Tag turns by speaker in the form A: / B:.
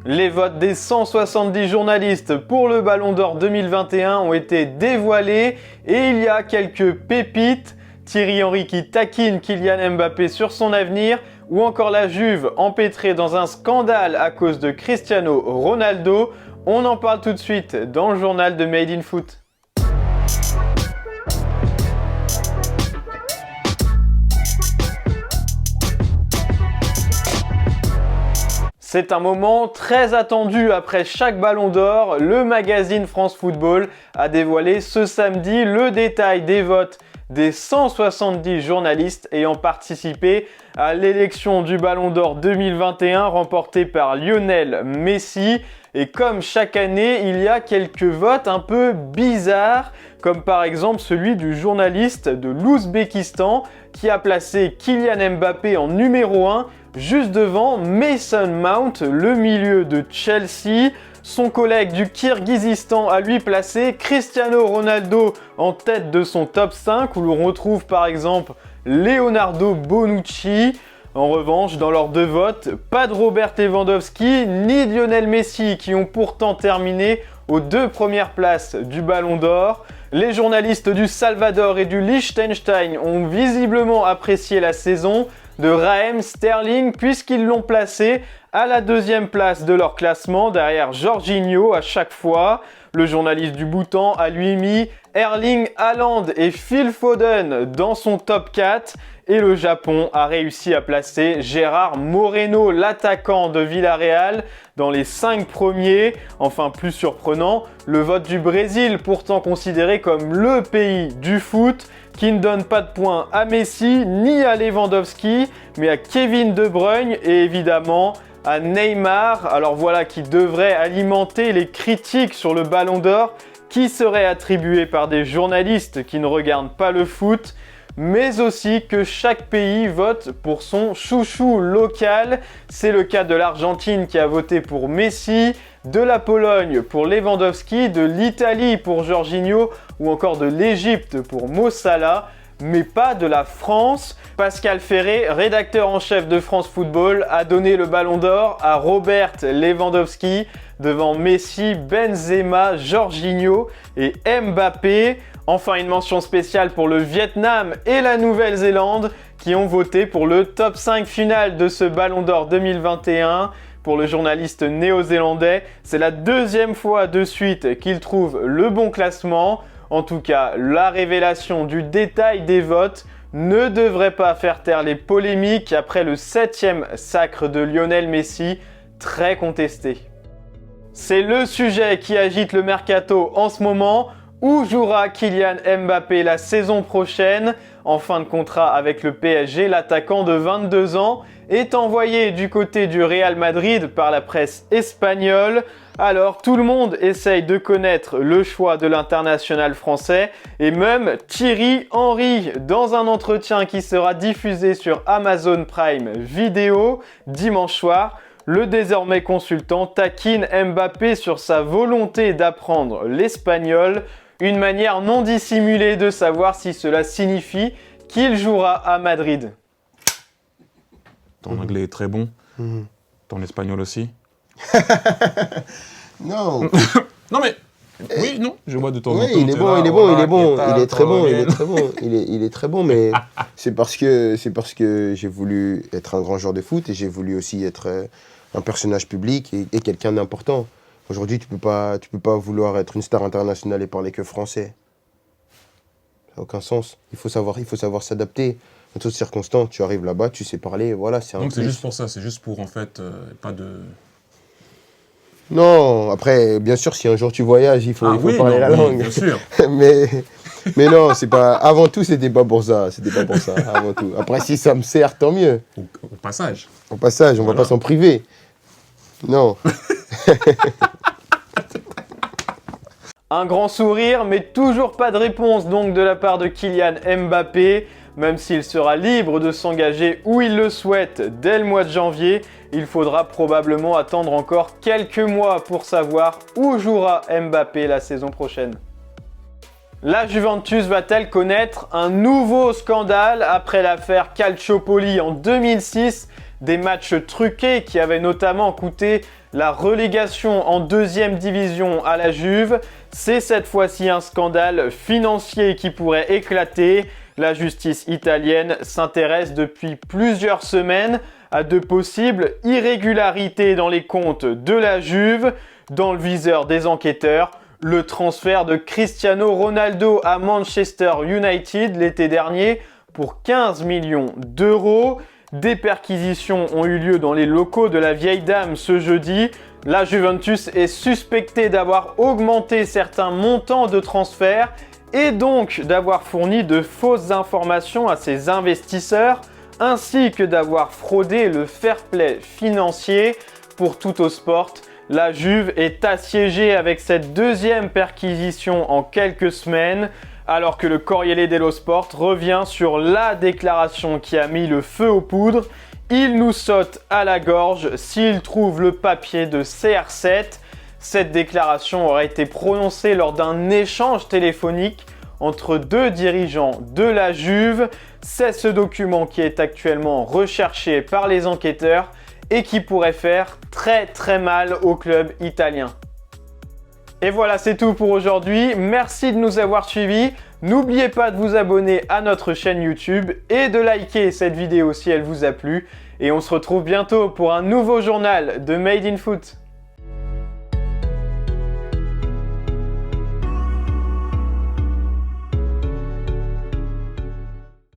A: Les votes des 170 journalistes pour le Ballon d'Or 2021 ont été dévoilés et il y a quelques pépites. Thierry Henry qui taquine Kylian Mbappé sur son avenir ou encore la Juve empêtrée dans un scandale à cause de Cristiano Ronaldo. On en parle tout de suite dans le journal de Made in Foot. C'est un moment très attendu après chaque Ballon d'Or. Le magazine France Football a dévoilé ce samedi le détail des votes des 170 journalistes ayant participé à l'élection du Ballon d'Or 2021 remportée par Lionel Messi. Et comme chaque année, il y a quelques votes un peu bizarres, comme par exemple celui du journaliste de l'Ouzbékistan qui a placé Kylian Mbappé en numéro 1 juste devant Mason Mount, le milieu de Chelsea. Son collègue du Kirghizistan a lui placé Cristiano Ronaldo en tête de son top 5, où l'on retrouve par exemple Leonardo Bonucci. En revanche, dans leurs deux votes, pas de Robert Lewandowski ni Lionel Messi qui ont pourtant terminé aux deux premières places du Ballon d'Or. Les journalistes du Salvador et du Liechtenstein ont visiblement apprécié la saison de Raheem Sterling puisqu'ils l'ont placé à la deuxième place de leur classement derrière Jorginho à chaque fois. Le journaliste du Bhoutan a lui mis Erling Haaland et Phil Foden dans son top 4 et le Japon a réussi à placer Gérard Moreno, l'attaquant de Villarreal, dans les 5 premiers. Enfin, plus surprenant, le vote du Brésil, pourtant considéré comme le pays du foot, qui ne donne pas de points à Messi ni à Lewandowski, mais à Kevin De Bruyne et évidemment à Neymar. Alors voilà qui devrait alimenter les critiques sur le Ballon d'Or qui serait attribué par des journalistes qui ne regardent pas le foot, mais aussi que chaque pays vote pour son chouchou local. C'est le cas de l'Argentine qui a voté pour Messi, de la Pologne pour Lewandowski, de l'Italie pour Jorginho ou encore de l'Égypte pour Mo Salah, mais pas de la France. Pascal Ferré, rédacteur en chef de France Football, a donné le Ballon d'Or à Robert Lewandowski devant Messi, Benzema, Jorginho et Mbappé. Enfin, une mention spéciale pour le Vietnam et la Nouvelle-Zélande qui ont voté pour le top 5 final de ce Ballon d'Or 2021. Pour le journaliste néo-zélandais, c'est la deuxième fois de suite qu'il trouve le bon classement. En tout cas, la révélation du détail des votes ne devrait pas faire taire les polémiques après le 7e sacre de Lionel Messi, très contesté. C'est le sujet qui agite le mercato en ce moment. Où jouera Kylian Mbappé la saison prochaine? En fin de contrat avec le PSG, l'attaquant de 22 ans est envoyé du côté du Real Madrid par la presse espagnole. Alors tout le monde essaye de connaître le choix de l'international français et même Thierry Henry dans un entretien qui sera diffusé sur Amazon Prime Video dimanche soir. Le désormais consultant taquine Mbappé sur sa volonté d'apprendre l'espagnol, une manière non dissimulée de savoir si cela signifie qu'il jouera à Madrid.
B: Ton anglais est très bon, ton espagnol aussi.
C: Non.
B: Non mais, oui, non, je vois de temps en temps.
C: Oui, il est bon, il est très bon, il est très bon, mais c'est parce que j'ai voulu être un grand joueur de foot et j'ai voulu aussi être un personnage public et quelqu'un d'important. Aujourd'hui, tu peux pas vouloir être une star internationale et parler que français. Ça n'a aucun sens. Il faut savoir s'adapter. Dans toutes circonstances, tu arrives là-bas, tu sais parler, voilà, c'est un
B: Donc c'est
C: plus.
B: juste pour ça, c'est juste pour en fait, pas de...
C: Non, après, bien sûr, si un jour tu voyages, il faut parler la langue.
B: Bien sûr.
C: mais non, c'est pas. Avant tout, c'était pas pour ça. Avant tout. Après, si ça me sert, tant mieux.
B: Au passage.
C: Au passage, on va pas s'en priver. Non.
A: Un grand sourire, mais toujours pas de réponse donc de la part de Kylian Mbappé. Même s'il sera libre de s'engager où il le souhaite dès le mois de janvier, il faudra probablement attendre encore quelques mois pour savoir où jouera Mbappé la saison prochaine. La Juventus va-t-elle connaître un nouveau scandale après l'affaire Calciopoli en 2006 ? Des matchs truqués qui avaient notamment coûté la relégation en deuxième division à la Juve. C'est cette fois-ci un scandale financier qui pourrait éclater. La justice italienne s'intéresse depuis plusieurs semaines à de possibles irrégularités dans les comptes de la Juve. Dans le viseur des enquêteurs, le transfert de Cristiano Ronaldo à Manchester United l'été dernier pour 15 millions d'euros. Des perquisitions ont eu lieu dans les locaux de la vieille dame ce jeudi. La Juventus est suspectée d'avoir augmenté certains montants de transfert et donc d'avoir fourni de fausses informations à ses investisseurs, ainsi que d'avoir fraudé le fair play financier. Pour Tuttosport, la Juve est assiégée avec cette deuxième perquisition en quelques semaines, alors que le Corriere dello Sport revient sur la déclaration qui a mis le feu aux poudres. Il nous saute à la gorge s'il trouve le papier de CR7. Cette déclaration aurait été prononcée lors d'un échange téléphonique entre deux dirigeants de la Juve. C'est ce document qui est actuellement recherché par les enquêteurs et qui pourrait faire très mal au club italien. Et voilà, c'est tout pour aujourd'hui. Merci de nous avoir suivis. N'oubliez pas de vous abonner à notre chaîne YouTube et de liker cette vidéo si elle vous a plu. Et on se retrouve bientôt pour un nouveau journal de Made in Foot.